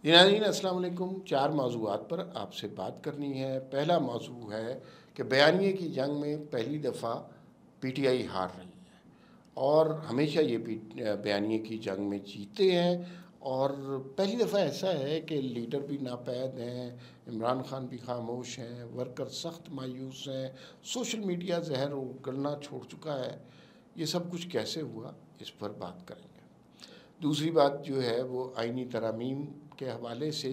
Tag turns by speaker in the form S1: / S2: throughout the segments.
S1: नाज़रीन अस्सलाम वालेकुम। 4 मौज़ूआत पर आपसे बात करनी है। पहला मौज़ू है कि बयानिए की जंग में पहली दफ़ा पीटीआई हार रही है और हमेशा ये बयानिए की जंग में जीते हैं। और पहली दफ़ा ऐसा है कि लीडर भी नापैद हैं, इमरान खान भी खामोश हैं, वर्कर सख्त मायूस हैं, सोशल मीडिया जहर उगलना छोड़ चुका है। ये सब कुछ कैसे हुआ, इस पर बात करेंगे। दूसरी बात जो है वो आइनी तरामीम के हवाले से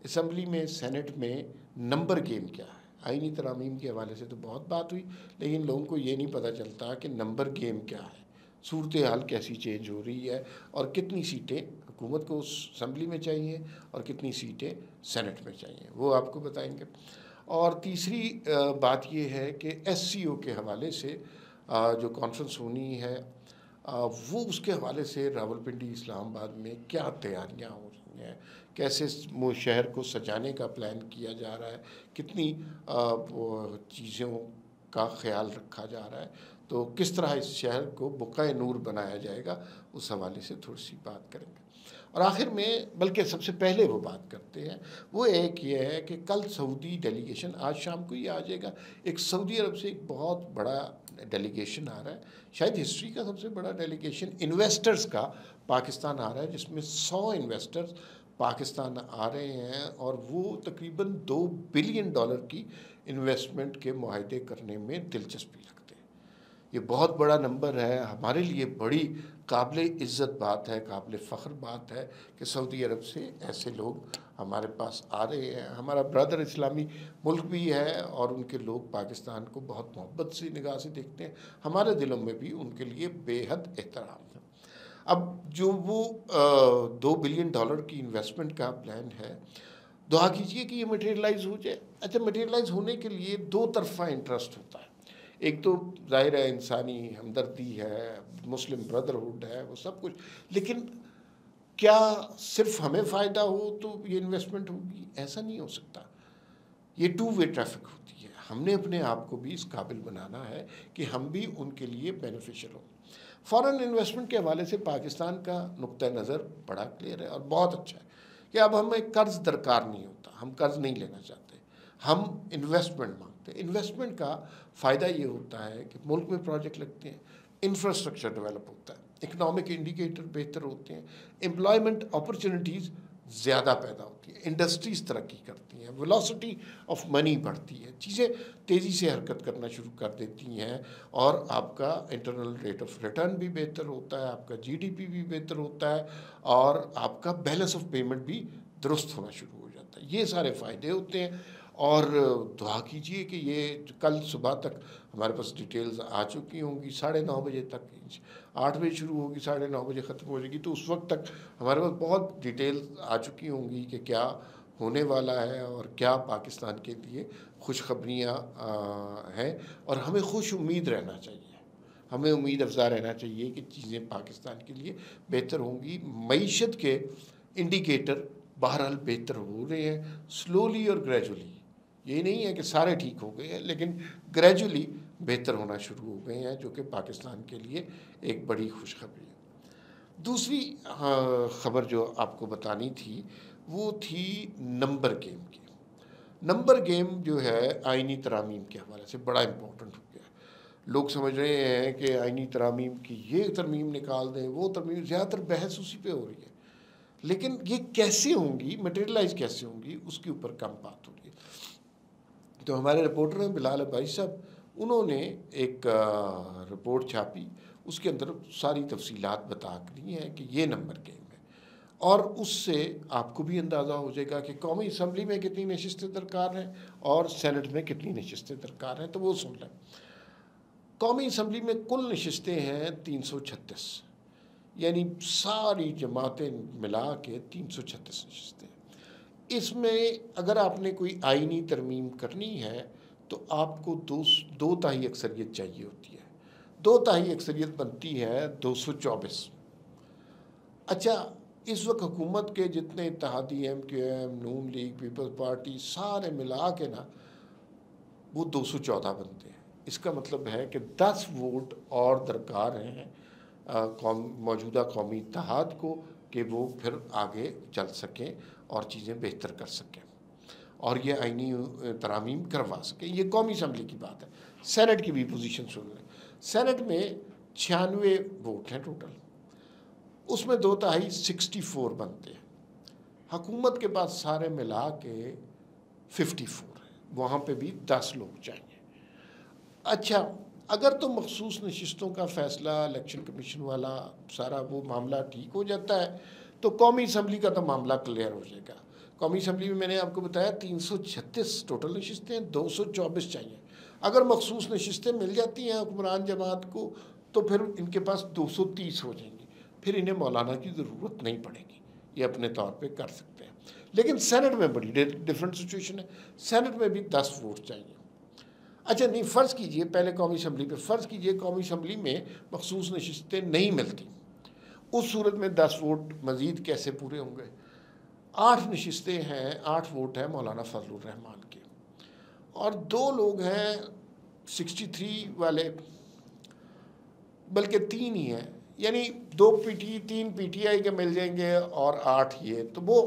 S1: असम्बली में, सेनेट में नंबर गेम क्या है। आइनी तरामीम के हवाले से तो बहुत बात हुई, लेकिन लोगों को ये नहीं पता चलता कि नंबर गेम क्या है, सूरत हाल कैसी चेंज हो रही है और कितनी सीटें हुकूमत को उस असम्बली में चाहिए और कितनी सीटें सेनेट में चाहिए, वो आपको बताएंगे। और तीसरी बात ये है कि एससीओ के हवाले से जो कॉन्फ्रेंस होनी है, वो उसके हवाले से रावलपिंडी इस्लामाबाद में क्या तैयारियां हो रही हैं, कैसे शहर को सजाने का प्लान किया जा रहा है, कितनी चीज़ों का ख्याल रखा जा रहा है, तो किस तरह इस शहर को बुक़ाए नूर बनाया जाएगा, उस हवाले से थोड़ी सी बात करेंगे। और आखिर में, बल्कि सबसे पहले वो बात करते हैं, वो एक ये है कि कल सऊदी डेलीगेशन, आज शाम को ही आ जाएगा, एक सऊदी अरब से एक बहुत बड़ा डेलीगेशन आ रहा है, शायद हिस्ट्री का सबसे बड़ा डेलीगेशन इन्वेस्टर्स का पाकिस्तान आ रहा है, जिसमें 100 इन्वेस्टर्स पाकिस्तान आ रहे हैं और वो तकरीबन $2 बिलियन की इन्वेस्टमेंट के मुआहदे करने में दिलचस्पी रखते हैं। ये बहुत बड़ा नंबर है, हमारे लिए बड़ी काबिल इज़्ज़त बात है, काबिल फ़ख्र बात है कि सऊदी अरब से ऐसे लोग हमारे पास आ रहे हैं। हमारा ब्रदर इस्लामी मुल्क भी है और उनके लोग पाकिस्तान को बहुत मोहब्बत से निगाह से देखते हैं। हमारे दिलों में भी उनके लिए बेहद एहतराम है। अब जो वो $2 बिलियन की इन्वेस्टमेंट का प्लान है, दुआ कीजिए कि ये मटेरियलाइज़ हो जाए। अच्छा, मटेरियलाइज़ होने के लिए दो तरफ़ा इंटरेस्ट होता है। एक तो ज़ाहिर है इंसानी हमदर्दी है, मुस्लिम ब्रदरहुड है, वो सब कुछ, लेकिन क्या सिर्फ हमें फ़ायदा हो तो ये इन्वेस्टमेंट होगी? ऐसा नहीं हो सकता। ये टू वे ट्रैफिक होती है। हमने अपने आप को भी इस काबिल बनाना है कि हम भी उनके लिए बेनिफिशियल हों। फ़ॉरेन इन्वेस्टमेंट के हवाले से पाकिस्तान का नुक्ता नज़र बड़ा क्लियर है और बहुत अच्छा है कि अब हमें कर्ज़ दरकार नहीं होता, हम कर्ज़ नहीं लेना चाहते, हम इन्वेस्टमेंट मांगते हैं। इन्वेस्टमेंट का फ़ायदा ये होता है कि मुल्क में प्रोजेक्ट लगते हैं, इंफ्रास्ट्रक्चर डेवलप होता है, इकनॉमिक इंडिकेटर बेहतर होते हैं, एम्प्लॉयमेंट अपॉर्चुनिटीज़ ज़्यादा पैदा होती है, इंडस्ट्रीज़ तरक्की करती हैं, वेलोसिटी ऑफ मनी बढ़ती है, चीज़ें तेज़ी से हरकत करना शुरू कर देती हैं और आपका इंटरनल रेट ऑफ रिटर्न भी बेहतर होता है, आपका जीडीपी भी बेहतर होता है और आपका बैलेंस ऑफ पेमेंट भी दुरुस्त होना शुरू हो जाता है। ये सारे फ़ायदे होते हैं और दुआ कीजिए कि ये कल सुबह तक हमारे पास डिटेल्स आ चुकी होंगी, 9:30 बजे तक, 8 बजे शुरू होगी, 9:30 बजे ख़त्म हो जाएगी, तो उस वक्त तक हमारे पास बहुत डिटेल्स आ चुकी होंगी कि क्या होने वाला है और क्या पाकिस्तान के लिए खुशखबरियाँ हैं। और हमें खुश उम्मीद रहना चाहिए, हमें उम्मीद अफ़ज़ा रहना चाहिए कि चीज़ें पाकिस्तान के लिए बेहतर होंगी। मईशत के इंडिकेटर बहरहाल बेहतर हो रहे हैं, स्लोली और ग्रेजुअली। ये नहीं है कि सारे ठीक हो गए हैं, लेकिन ग्रेजुअली बेहतर होना शुरू हो गए हैं, जो कि पाकिस्तान के लिए एक बड़ी खुशखबरी है। दूसरी ख़बर जो आपको बतानी थी, वो थी नंबर गेम की। नंबर गेम जो है आइनी तरामीम के हवाले से बड़ा इम्पोर्टेंट हो गया है। लोग समझ रहे हैं कि आइनी तरामीम की ये तरमीम निकाल दें, वो तरमीम, ज़्यादातर बहस उसी पे हो रही है, लेकिन ये कैसे होंगी, मटेरियलाइज कैसे होंगी, उसके ऊपर कम बात हो रही है। तो हमारे रिपोर्टर हैं बिलाल भाई साहब, उन्होंने एक रिपोर्ट छापी, उसके अंदर सारी तफसीलात बता दी हैं कि ये नंबर गेम है और उससे आपको भी अंदाज़ा हो जाएगा कि कौमी असम्बली में कितनी नशिस्तें दरकार हैं और सेनेट में कितनी नशिस्तें दरकार हैं। तो वो सुन लें। कौमी असम्बली में कुल नशिस्तें हैं 336, यानी सारी जमातें मिला के 336 नशिस्तें। इसमें अगर आपने कोई आइनी तरमीम करनी है तो आपको दो ताही अक्सरियत चाहिए होती है। दो ताही अक्सरियत बनती है 224। अच्छा, इस वक्त हुकूमत के जितने इत्तेहादी MQM, नून लीग, पीपल्स पार्टी, सारे मिला के ना वो 214 बनते हैं। इसका मतलब है कि 10 वोट और दरकार हैं मौजूदा कौमी इत्तेहाद को कि वो फिर आगे चल सकें और चीज़ें बेहतर कर सकें और ये आइनी तरामीम करवा सकें। ये कौमी असम्बली की बात है। सेनेट की भी पोजीशन सुन लें। सेनेट में 96 वोट हैं टोटल, उसमें 2/3 64 बनते हैं। हुकूमत के पास सारे मिला के 54 है, वहाँ पे भी 10 लोग चाहिए। अच्छा, अगर तो मखसूस नशिस्तों का फ़ैसला इलेक्शन कमीशन वाला सारा वो मामला ठीक हो जाता है तो कौमी असम्बली का तो मामला क्लियर हो जाएगा। कौमी असम्बली में मैंने आपको बताया 336 टोटल नशिस्तें, 224 चाहिए। अगर मखसूस नशिस्तें मिल जाती हैं हुक्मरान जमात को तो फिर इनके पास 230 हो जाएंगी, फिर इन्हें मौलाना की ज़रूरत नहीं पड़ेगी, ये अपने तौर पे कर सकते हैं। लेकिन सेनेट में बड़ी डिफरेंट सिचुएशन है। सेनेट में भी 10 वोट चाहिए। अच्छा नहीं, फ़र्ज़ कीजिए पहले कौमी असम्बली पे फ़र्ज़ कीजिए कौमी असम्बली में मखसूस नशिस्तें नहीं मिलती, उस सूरत में 10 वोट मज़ीद कैसे पूरे होंगे? 8 नशिस्तें हैं, 8 वोट हैं मौलाना फजलुर रहमान के और 2 लोग हैं 63 वाले, बल्कि 3 ही हैं, यानी 3 पीटीआई के मिल जाएंगे और 8 ये, तो वो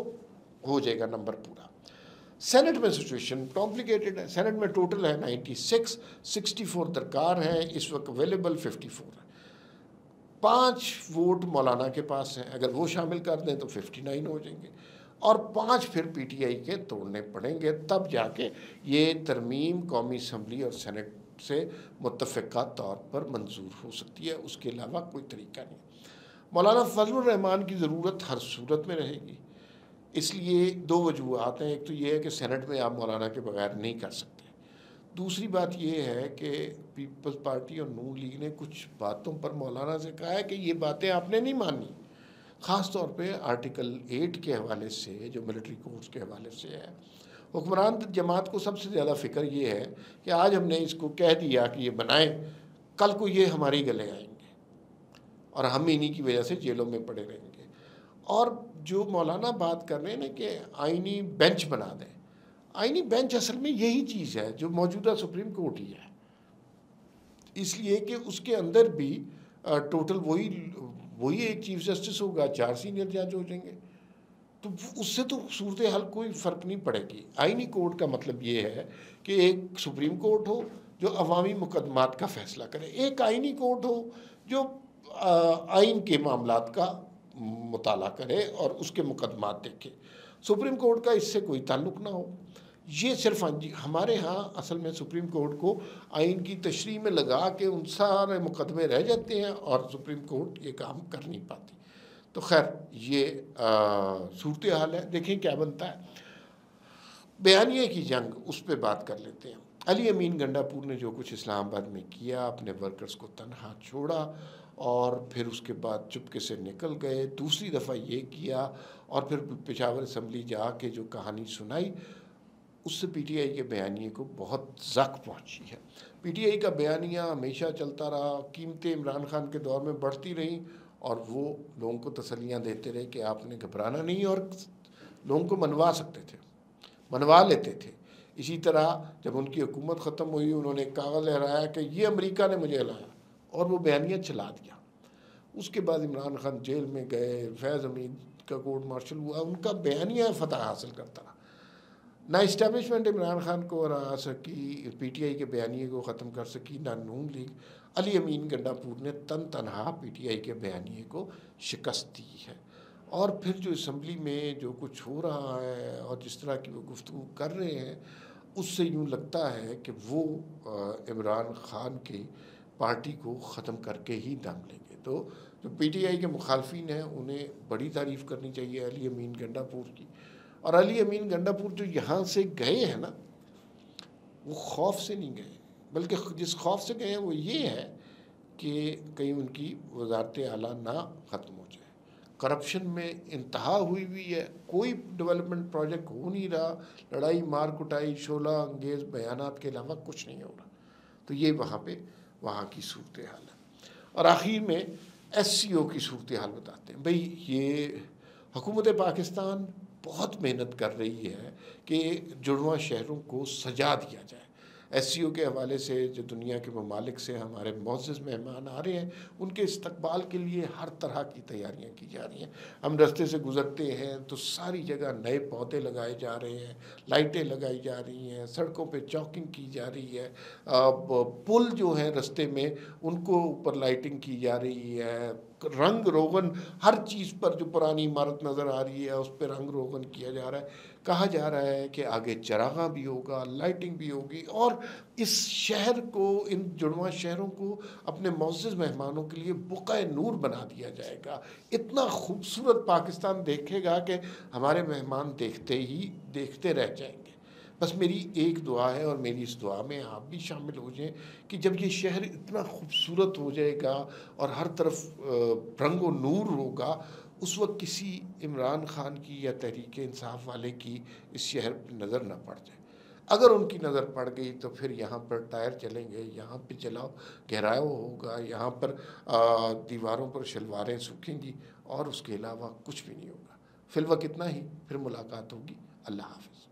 S1: हो जाएगा नंबर पूरा। सेनेट में सिचुएशन कॉम्प्लिकेटेड है। सेनेट में टोटल है 96, 64 दरकार है, इस वक्त अवेलेबल 54 है। 5 वोट मौलाना के पास हैं, अगर वो शामिल कर दें तो 59 हो जाएंगे और 5 फिर पीटीआई के तोड़ने पड़ेंगे, तब जाके ये तरमीम कौमी असम्बली और सेनेट से मुत्तफ़िक़ा तौर पर मंजूर हो सकती है। उसके अलावा कोई तरीका नहीं। मौलाना फजलुर रहमान की ज़रूरत हर सूरत में रहेगी, इसलिए 2 वजूहात हैं। एक तो ये है कि सेनेट में आप मौलाना के बगैर नहीं कर सकते। दूसरी बात ये है कि पीपल्स पार्टी और नून लीग ने कुछ बातों पर मौलाना से कहा है कि ये बातें आपने नहीं मानी, ख़ास तौर पे आर्टिकल 8 के हवाले से, जो मिलिट्री कोर्ट्स के हवाले से है। हुक्मरान जमात को सबसे ज़्यादा फ़िक्र ये है कि आज हमने इसको कह दिया कि ये बनाएं, कल को ये हमारी गले आएंगे और हम इन्हीं की वजह से जेलों में पड़े रहेंगे। और जो मौलाना बात कर रहे हैं ना कि आइनी बेंच बना दें, आइनी बेंच असल में यही चीज़ है जो मौजूदा सुप्रीम कोर्ट ही है, इसलिए कि उसके अंदर भी टोटल वही एक चीफ जस्टिस होगा, 4 सीनियर जज हो जाएंगे, तो उससे तो सूरत हाल कोई फ़र्क नहीं पड़ेगी। आइनी कोर्ट का मतलब ये है कि एक सुप्रीम कोर्ट हो जो अवामी मुकदमात का फ़ैसला करे, एक आइनी कोर्ट हो जो आइन के मामलात का मुताला करे और उसके मुकदमात देखे। सुप्रीम कोर्ट का इससे कोई ताल्लुक़ ना हो। ये सिर्फ हमारे यहाँ असल में सुप्रीम कोर्ट को आइन की तशरीह में लगा के उन सारे मुकदमे रह जाते हैं और सुप्रीम कोर्ट ये काम कर नहीं पाती। तो खैर ये सूरत हाल है, देखें क्या बनता है। बयानिए की जंग, उस पर बात कर लेते हैं। अली अमीन गंडापुर ने जो कुछ इस्लामाबाद में किया, अपने वर्कर्स को तनहा छोड़ा और फिर उसके बाद चुपके से निकल गए। दूसरी दफ़ा ये किया और फिर पेशावर असम्बली जाके जो कहानी सुनाई, उससे पीटीआई के बयानिए को बहुत ज़ख्म पहुंची है। पीटीआई का बयानिया हमेशा चलता रहा, कीमतें इमरान खान के दौर में बढ़ती रहीं और वो लोगों को तसल्लियाँ देते रहे कि आपने घबराना नहीं, और लोगों को मनवा सकते थे, मनवा लेते थे। इसी तरह जब उनकी हुकूमत ख़त्म हुई, उन्होंने एक कागज़ लहराया कि ये अमेरिका ने मुझे लाया, और वो बयानिया चला दिया। उसके बाद इमरान खान जेल में गए, फैज़ हमीद का कोर्ट मार्शल हुआ, उनका बयानिया फ़तह हासिल करता रहा। ना इस्टेब्लिशमेंट इमरान खान को हरा सकी, पीटीआई के बयानिए को ख़त्म कर सकी, ना नून लीग। अली अमीन गंडापुर ने तनहा पीटीआई के बयानिए को शिकस्त दी है। और फिर जो असम्बली में जो कुछ हो रहा है और जिस तरह की वो गुफ्तगू कर रहे हैं, उससे यूँ लगता है कि वो इमरान खान की पार्टी को ख़त्म करके ही दम लेंगे। तो जो पीटीआई के मुखालफिन हैं उन्हें बड़ी तारीफ़ करनी चाहिए अली अमीन गंडापुर की। और अली अमीन गंडापुर जो यहाँ से गए हैं ना, वो खौफ से नहीं गए, बल्कि जिस खौफ से गए हैं वो ये है कि कहीं उनकी वजारत आला ना ख़त्म हो जाए। करप्शन में इंतहा हुई हुई है, कोई डेवलपमेंट प्रोजेक्ट हो नहीं रहा, लड़ाई मार कुटाई शोला अंगेज़ बयानात के अलावा कुछ नहीं हो रहा। तो ये वहाँ की सूरत हाल है। और आखिर में SCO की सूरत हाल बताते हैं। भाई ये हुकूमत पाकिस्तान बहुत मेहनत कर रही है कि जुड़वा शहरों को सजा दिया जाए। एससीओ के हवाले से जो दुनिया के ममालिक से हमारे मुअज़्ज़ज़ मेहमान आ रहे हैं, उनके इस्तकबाल के लिए हर तरह की तैयारियां की जा रही हैं। हम रास्ते से गुज़रते हैं तो सारी जगह नए पौधे लगाए जा रहे हैं, लाइटें लगाई जा रही हैं, सड़कों पे चॉकिंग की जा रही है, पुल जो हैं रास्ते में उनको ऊपर लाइटिंग की जा रही है, रंग रोगन हर चीज़ पर जो पुरानी इमारत नज़र आ रही है उस पर रंग रोगन किया जा रहा है। कहा जा रहा है कि आगे चरागाह भी होगा, लाइटिंग भी होगी और इस शहर को, इन जुड़वां शहरों को अपने मुअज़्ज़ज़ मेहमानों के लिए बुक़ाए नूर बना दिया जाएगा। इतना खूबसूरत पाकिस्तान देखेगा कि हमारे मेहमान देखते रह जाएंगे। बस मेरी एक दुआ है और मेरी इस दुआ में आप भी शामिल हो जाएं कि जब ये शहर इतना खूबसूरत हो जाएगा और हर तरफ रंगो नूर होगा, उस वक्त किसी इमरान खान की या तहरीक इंसाफ वाले की इस शहर पर नज़र ना पड़ जाए। अगर उनकी नज़र पड़ गई तो फिर यहाँ पर टायर चलेंगे, यहाँ पे चलाओ घेराव होगा, यहाँ पर दीवारों पर शलवारें सूखेंगी और उसके अलावा कुछ भी नहीं होगा। फिलवक्त इतना ही, फिर मुलाकात होगी। अल्लाह हाफ़िज़।